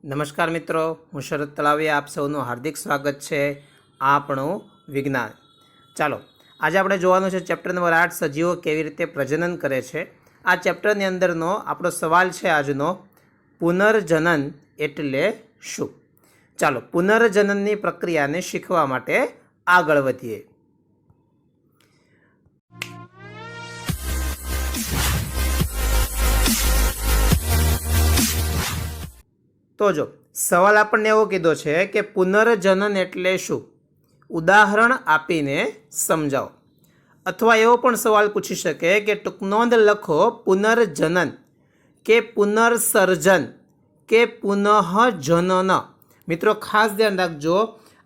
નમસ્કાર મિત્રો, હું શરદ તલાવિયા આપ સૌનું હાર્દિક સ્વાગત છે આપણું વિજ્ઞાન. ચાલો આજે આપણે જોવાનું છે ચેપ્ટર નંબર 8 સજીવો કેવી રીતે પ્રજનન કરે છે. આ ચેપ્ટરની અંદરનો આપણો સવાલ છે આજનો, પુનર્જનન એટલે શું. ચાલો પુનર્જનનની પ્રક્રિયાને શીખવા માટે આગળ વધીએ. તો જો સવાલ આપણને એવો કીધો છે કે પુનર્જનન એટલે શું, ઉદાહરણ આપીને સમજાવો. અથવા એવો પણ સવાલ પૂછી શકે કે ટૂંક નોંધ લખો પુનર્જનન કે પુનર્સર્જન કે પુનઃજનન. મિત્રો ખાસ ધ્યાન રાખજો,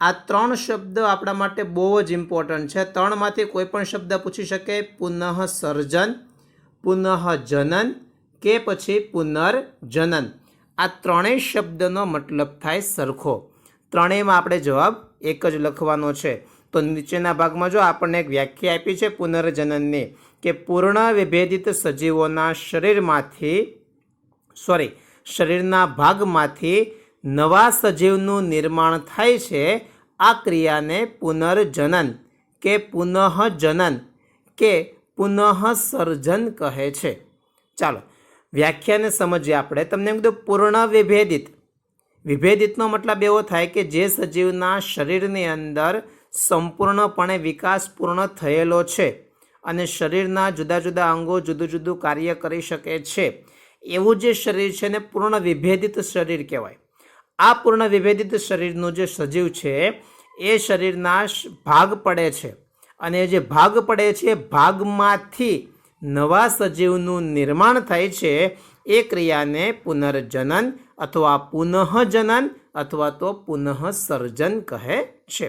આ ત્રણ શબ્દ આપણા માટે બહુ જ ઇમ્પોર્ટન્ટ છે. ત્રણમાંથી કોઈ પણ શબ્દ પૂછી શકે, પુનઃસર્જન, પુનઃજનન કે પછી પુનર્જનન. આ ત્રણેય શબ્દનો મતલબ થાય સરખો. ત્રણેયમાં આપણે જવાબ એક જ લખવાનો છે. તો નીચેના ભાગમાં જો આપણને એક વ્યાખ્યા આપી છે પુનર્જનનની, કે પૂર્ણ વિભેદિત સજીવોના શરીરના ભાગમાંથી નવા સજીવનું નિર્માણ થાય છે. આ ક્રિયાને પુનર્જનન કે પુનઃજનન કે પુનઃસર્જન કહે છે. ચાલો વ્યાખ્યાને સમજીએ આપણે. તમને એમ કીધું પૂર્ણ વિભેદિત. વિભેદિતનો મતલબ એવો થાય કે જે સજીવના શરીરની અંદર સંપૂર્ણપણે વિકાસ પૂર્ણ થયેલો છે અને શરીરના જુદા જુદા અંગો જુદું જુદું કાર્ય કરી શકે છે, એવું જે શરીર છે ને પૂર્ણ વિભેદિત શરીર કહેવાય. આ પૂર્ણ વિભેદિત શરીરનું જે સજીવ છે એ શરીરના ભાગ પડે છે, અને જે ભાગ પડે છે એ ભાગમાંથી નવા સજીવનું નિર્માણ થાય છે. એ ક્રિયાને પુનર્જનન અથવા પુનઃજનન અથવા તો પુનઃસર્જન કહે છે.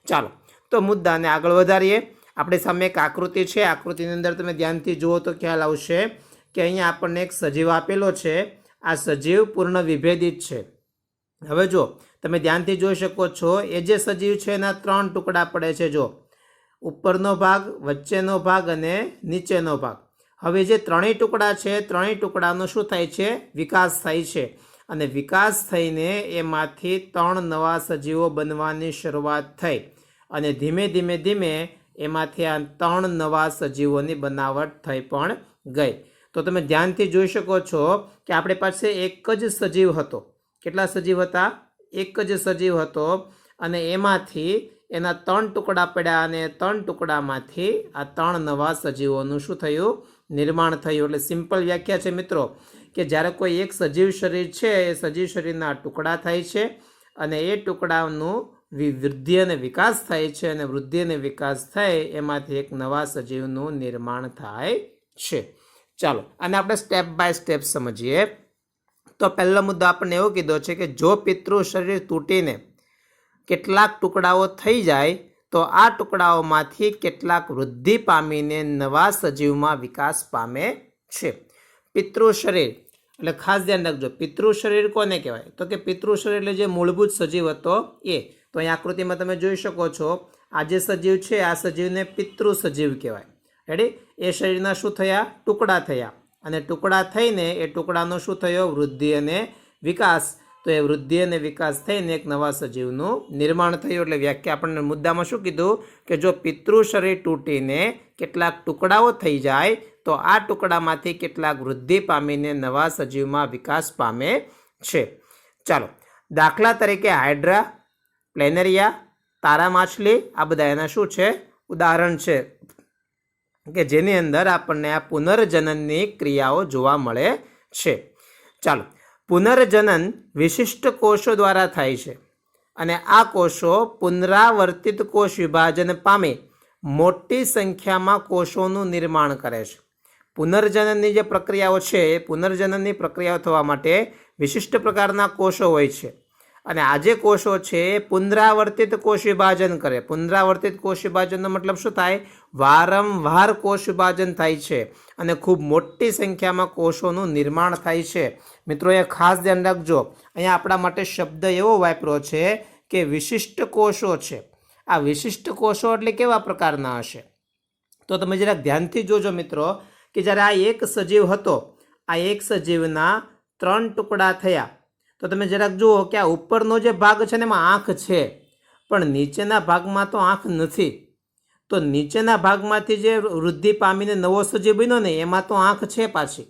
ચાલો તો મુદ્દાને આગળ વધારીએ. આપણી સામે એક આકૃતિ છે. આકૃતિની અંદર તમે ધ્યાનથી જુઓ તો ખ્યાલ આવશે કે અહીંયા આપણને એક સજીવ આપેલો છે. આ સજીવ પૂર્ણ વિભેદિત છે. હવે જો તમે ધ્યાનથી જોઈ શકો છો, એ જે સજીવ છે એના ત્રણ ટુકડા પડે છે. જો ઉપરનો ભાગ, વચ્ચેનો ભાગ અને નીચેનો ભાગ. હવે જે ત્રણેય ટુકડા છે, ત્રણેય ટુકડાનો શું થાય છે, વિકાસ થાય છે. અને વિકાસ થઈને એમાંથી ત્રણ નવા સજીવો બનવાની શરૂઆત થઈ, અને ધીમે ધીમે ધીમે એમાંથી આ ત્રણ નવા સજીવોની બનાવટ થઈ પણ ગઈ. તો તમે ધ્યાનથી જોઈ શકો છો કે આપણી પાસે એક જ સજીવ હતો. કેટલા સજીવ હતા? એક જ સજીવ હતો, અને એમાંથી એના ત્રણ ટુકડા પડ્યા, અને ત્રણ ટુકડામાંથી આ ત્રણ નવા સજીવોનું શું થયું, નિર્માણ થયું. એટલે સિમ્પલ વ્યાખ્યા છે મિત્રો, કે જ્યારે કોઈ એક સજીવ શરીર છે એ સજીવ શરીરના ટુકડા થાય છે, અને એ ટુકડાનું વૃદ્ધિ અને વિકાસ થાય છે, અને વૃદ્ધિ અને વિકાસ થાય એમાંથી એક નવા સજીવનું નિર્માણ થાય છે. ચાલો અને આપણે સ્ટેપ બાય સ્ટેપ સમજીએ. તો પહેલો મુદ્દો આપણને એવો કીધો છે કે જો પિતૃ શરીર તૂટીને કેટલાક ટુકડાઓ થઈ જાય તો આ ટુકડાઓમાંથી કેટલાક વૃદ્ધિ પામીને નવા સજીવમાં વિકાસ પામે છે. પિતૃ શરીર એટલે ખાસ ધ્યાન રાખજો, પિતૃ શરીર કોને કહેવાય? તો કે પિતૃ શરીર એટલે જે મૂળભૂત સજીવ હતો એ. તો અહીં આકૃતિમાં તમે જોઈ શકો છો, આ જે સજીવ છે આ સજીવને પિતૃ સજીવ કહેવાય. રેડી? એ શરીરના શું થયા? ટુકડા થયા, અને ટુકડા થઈને એ ટુકડાનો શું થયો? વૃદ્ધિ અને વિકાસ. તો એ વૃદ્ધિ અને વિકાસ થઈને એક નવા સજીવનું નિર્માણ થયું. એટલે વ્યાખ્યા આપણને મુદ્દામાં શું કીધું કે જો પિતૃ શરીર તૂટીને કેટલાક ટુકડાઓ થઈ જાય તો આ ટુકડામાંથી કેટલાક વૃદ્ધિ પામીને નવા સજીવમાં વિકાસ પામે છે. ચાલો દાખલા તરીકે હાઇડ્રા, પ્લેનેરિયા, તારા માછલી, આ બધા એના શું છે? ઉદાહરણ છે કે જેની અંદર આપણને આ પુનર્જનનની ક્રિયાઓ જોવા મળે છે. ચાલો પુનર્જનન વિશિષ્ટ કોષો દ્વારા થાય છે, અને આ કોષો પુનરાવર્તિત કોષ વિભાજન પામી મોટી સંખ્યામાં કોષોનું નિર્માણ કરે છે. પુનર્જનનની જે પ્રક્રિયાઓ છે એ પુનર્જનનની પ્રક્રિયાઓ થવા માટે વિશિષ્ટ પ્રકારના કોષો હોય છે, અને આ જે કોષો છે એ પુનરાવર્તિત કોષ વિભાજન કરે. પુનરાવર્તિત કોષ વિભાજનનો મતલબ શું થાય? વારંવાર કોષ વિભાજન થાય છે, અને ખૂબ મોટી સંખ્યામાં કોષોનું નિર્માણ થાય છે. મિત્રો એ ખાસ ધ્યાન રાખજો, અહીંયા આપણા માટે શબ્દ એવો વાપર્યો છે કે વિશિષ્ટ કોષો છે. આ વિશિષ્ટ કોષો એટલે કેવા પ્રકારના હશે? તો તમે જરાક ધ્યાનથી જોજો મિત્રો, કે જ્યારે આ એક સજીવ હતો, આ એક સજીવના ત્રણ ટુકડા થયા, તો તમે જરાક જુઓ કે આ ઉપરનો જે ભાગ છે ને એમાં આંખ છે, પણ નીચેના ભાગમાં તો આંખ નથી. તો નીચેના ભાગમાંથી જે વૃદ્ધિ પામીને નવો સજીવ બન્યો ને એમાં તો આંખ છે પાછી.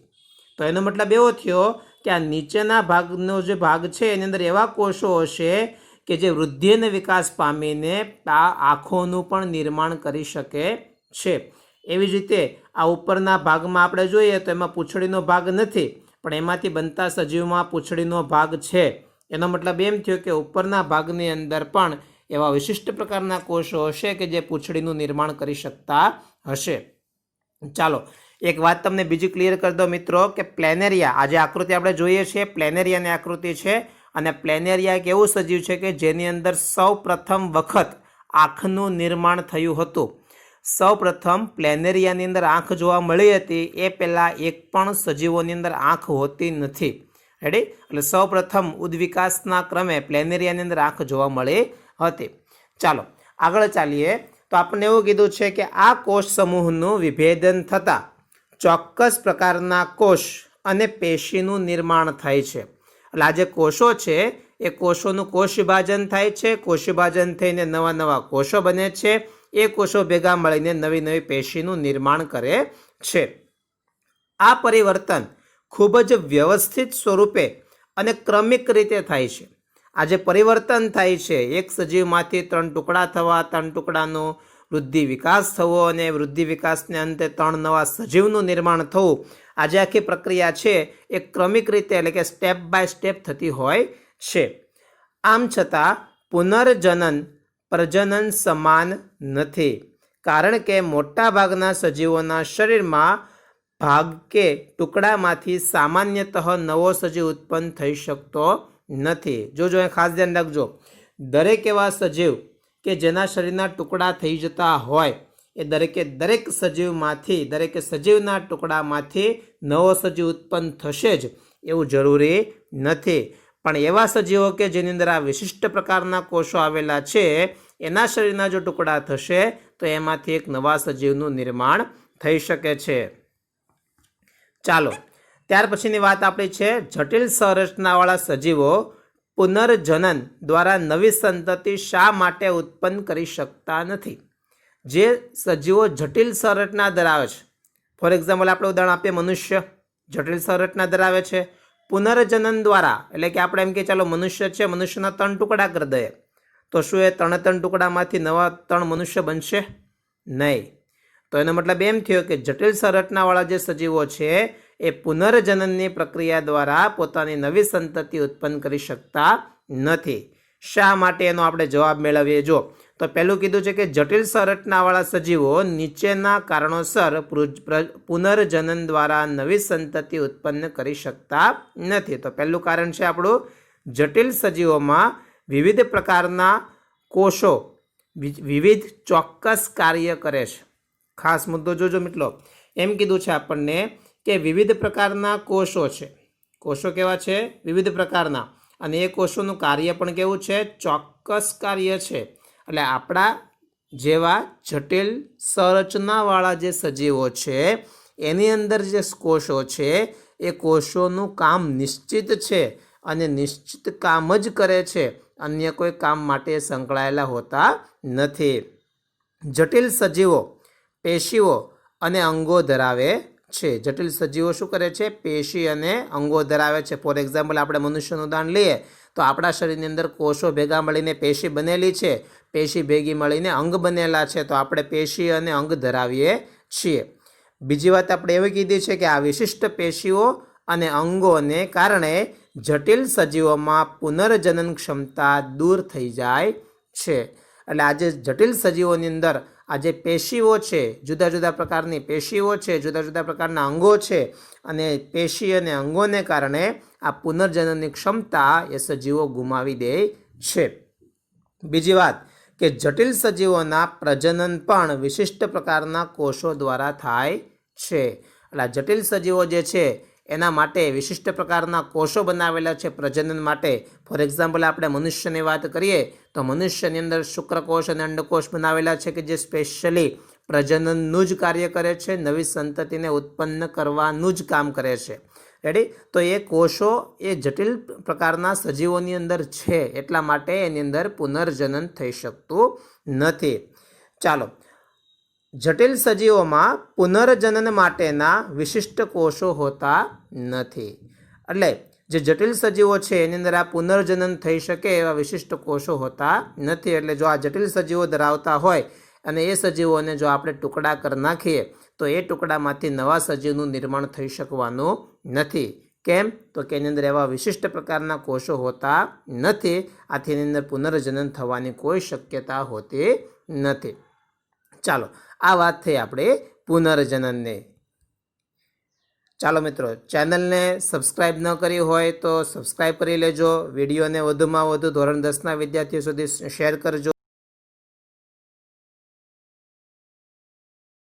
તો એનો મતલબ એવો થયો કે આ નીચેના ભાગનો જે ભાગ છે એની અંદર એવા કોષો હશે કે જે વૃદ્ધિ અને વિકાસ પામીને આ આંખોનું પણ નિર્માણ કરી શકે છે. એવી જ રીતે આ ઉપરના ભાગમાં આપણે જોઈએ તો એમાં પૂંછડીનો ભાગ નથી, પણ એમાંથી બનતા સજીવમાં પૂંછડીનો ભાગ છે. એનો મતલબ એમ થયો કે ઉપરના ભાગની અંદર પણ એવા વિશિષ્ટ પ્રકારના કોષો હશે કે જે પૂંછડીનું નિર્માણ કરી શકતા હશે. ચાલો એક વાત તમને બીજી ક્લિયર કરી દો મિત્રો કે પ્લેનેરિયા, આ જે આકૃતિ આપણે જોઈએ છીએ પ્લેનેરિયાની આકૃતિ છે, અને પ્લેનેરિયા એક એવું સજીવ છે કે જેની અંદર સૌ પ્રથમ વખત આંખનું નિર્માણ થયું હતું. સૌ પ્રથમ પ્લેનેરિયાની અંદર આંખ જોવા મળી હતી, એ પહેલાં એક પણ સજીવોની અંદર આંખ હોતી નથી. રેડી? એટલે સૌ પ્રથમ ઉદ્વિકાસના ક્રમે પ્લેનેરિયાની અંદર આંખ જોવા મળી હતી. ચાલો આગળ ચાલીએ તો આપણને એવું કીધું છે કે આ કોષ સમૂહનું વિભેદન થતાં ચોક્કસ પ્રકારના કોષ અને પેશીનું નિર્માણ થાય છે. એટલે આ જે કોષો છે એ કોષોનું કોષ વિભાજન થાય છે, કોષ વિભાજન થઈને નવા નવા કોષો બને છે, એ કોષો ભેગા મળીને નવી નવી પેશીનું નિર્માણ કરે છે. આ પરિવર્તન ખૂબ જ વ્યવસ્થિત સ્વરૂપે અને ક્રમિક રીતે થાય છે. આ જે પરિવર્તન થાય છે, એક સજીવમાંથી 3 ટુકડા થવા, 3 ટુકડાનો વૃદ્ધિ વિકાસ થવો અને વૃદ્ધિ વિકાસને અંતે 3 નવા સજીવનું નિર્માણ થવું, આ જે આખી પ્રક્રિયા છે એ ક્રમિક રીતે એટલે કે સ્ટેપ બાય સ્ટેપ થતી હોય છે. આમ છતાં પુનર્જનન પ્રજનન સમાન નથી, કારણ કે મોટાભાગના સજીવોના શરીરમાં ભાગ કે ટુકડામાંથી સામાન્યતઃ નવો સજીવ ઉત્પન્ન થઈ શકતો નથી. જોજો એ ખાસ ધ્યાન રાખજો, દરેક એવા સજીવ કે જેના શરીરના ટુકડા થઈ જતા હોય એ દરેક સજીવમાંથી, દરેકે સજીવના ટુકડામાંથી નવો સજીવ ઉત્પન્ન થશે જ એવું જરૂરી નથી. પણ એવા સજીવો કે જેની અંદર આ વિશિષ્ટ પ્રકારના કોષો આવેલા છે, એના શરીરના જો ટુકડા થશે તો એમાંથી એક નવા સજીવનું નિર્માણ થઈ શકે છે. ચાલો ત્યાર પછીની વાત આપણી છે જટિલ સંરચનાવાળા સજીવો પુનર્જનન દ્વારા નવી સંતતિ શા માટે ઉત્પન્ન કરી શકતા નથી. જે સજીવો જટિલ સંરચના ધરાવે છે, ફોર એક્ઝામ્પલ આપણે ઉદાહરણ આપીએ, મનુષ્ય જટિલ સંરચના ધરાવે છે, પુનર્જનન દ્વારા એટલે કે આપણે એમ કે ચાલો મનુષ્ય છે, મનુષ્યના 3 ટુકડા કરી દઈએ, તો શું એ 3 ટુકડામાંથી નવા 3 મનુષ્ય બનશે? નહીં. તો એનો મતલબ એમ થયો કે જટિલ સંરચનાવાળા જે સજીવો છે એ પુનર્જનનની પ્રક્રિયા દ્વારા પોતાની નવી સંતતિ ઉત્પન્ન કરી શકતા નથી. શા માટે એનો આપણે જવાબ મેળવીએ. જો તો પહેલું કીધું છે કે જટિલ સંરચનાવાળા સજીવો નીચેના કારણોસર પુનર્જનન દ્વારા નવી સંતતિ ઉત્પન્ન કરી શકતા નથી. તો પહેલું કારણ છે આપણું જટિલ સજીવોમાં વિવિધ પ્રકારના કોષો વિવિધ ચોક્કસ કાર્ય કરે છે. ખાસ મુદ્દો જોજો મિત્રો, એમ કીધું છે આપણને કે વિવિધ પ્રકારના કોષો છે. કોષો કેવા છે? વિવિધ પ્રકારના, અને એ કોષોનું કાર્ય પણ કેવું છે? ચોક્કસ કાર્ય છે. એટલે આપણા જેવા જટિલ સંરચનાવાળા જે સજીવો છે એની અંદર જે કોષો છે એ કોષોનું કામ નિશ્ચિત છે અને નિશ્ચિત કામ જ કરે છે, અન્ય કોઈ કામ માટે સંકળાયેલા હોતા નથી. જટિલ સજીવો પેશીઓ અને અંગો ધરાવે છે. જટિલ સજીવો શું કરે છે? પેશી અને અંગો ધરાવે છે. ફોર એક્ઝામ્પલ આપણે મનુષ્યનું ઉદાહરણ લઈએ તો આપણા શરીરની અંદર કોષો ભેગા મળીને પેશી બનેલી છે, પેશી ભેગી મળીને અંગ બનેલા છે, તો આપણે પેશી અને અંગ ધરાવીએ છીએ. બીજી વાત આપણે એવી કીધી છે કે આ વિશિષ્ટ પેશીઓ અને અંગોને કારણે જટિલ સજીવોમાં પુનર્જનન ક્ષમતા દૂર થઈ જાય છે. એટલે આજે જટિલ સજીવોની અંદર આ જે પેશીઓ છે, જુદા જુદા પ્રકારની પેશીઓ છે, જુદા જુદા પ્રકારના અંગો છે, અને પેશી અને અંગોને કારણે આ પુનર્જનનની ક્ષમતા એ સજીવો ગુમાવી દે છે. બીજી વાત કે જટિલ સજીવોના પ્રજનન પણ વિશિષ્ટ પ્રકારના કોષો દ્વારા થાય છે. એટલે આ જટિલ સજીવો જે છે એના માટે વિશિષ્ટ પ્રકારના કોષો બનાવેલા છે પ્રજનન માટે. ફોર એક્ઝામ્પલ આપણે મનુષ્યની વાત કરીએ તો મનુષ્યની અંદર શુક્રકોષ અને અંડકોષ બનાવેલા છે કે જે સ્પેશિયલી પ્રજનનનું જ કાર્ય કરે છે, નવી સંતતિને ઉત્પન્ન કરવાનું જ કામ કરે છે. રેડી? તો એ કોષો એ જટિલ પ્રકારના સજીવોની અંદર છે એટલા માટે એની અંદર પુનર્જનન થઈ શકતું નથી. ચાલો, જટિલ સજીવોમાં પુનર્જનન માટેના વિશિષ્ટ કોષો હોતા નથી. એટલે જે જટિલ સજીવો છે એની અંદર આ પુનર્જનન થઈ શકે એવા વિશિષ્ટ કોષો હોતા નથી. એટલે જો આ જટિલ સજીવો ધરાવતા હોય અને એ સજીવોને જો આપણે ટુકડા કરી નાખીએ તો એ ટુકડામાંથી નવા સજીવનું નિર્માણ થઈ શકવાનું નથી. કેમ? તો કે એની અંદર એવા વિશિષ્ટ પ્રકારના કોષો હોતા નથી. આથી એની અંદર પુનર્જનન થવાની કોઈ શક્યતા હોતી નથી. ચાલો, આ વાત થઈ આપણે પુનર્જનનની. ચાલો મિત્રો, ચેનલને સબસ્ક્રાઈબ ન કરી હોય તો સબસ્ક્રાઈબ કરી લેજો. વિડીયોને વધુમાં વધુ ધોરણ 10ના વિદ્યાર્થીઓ સુધી શેર કરજો.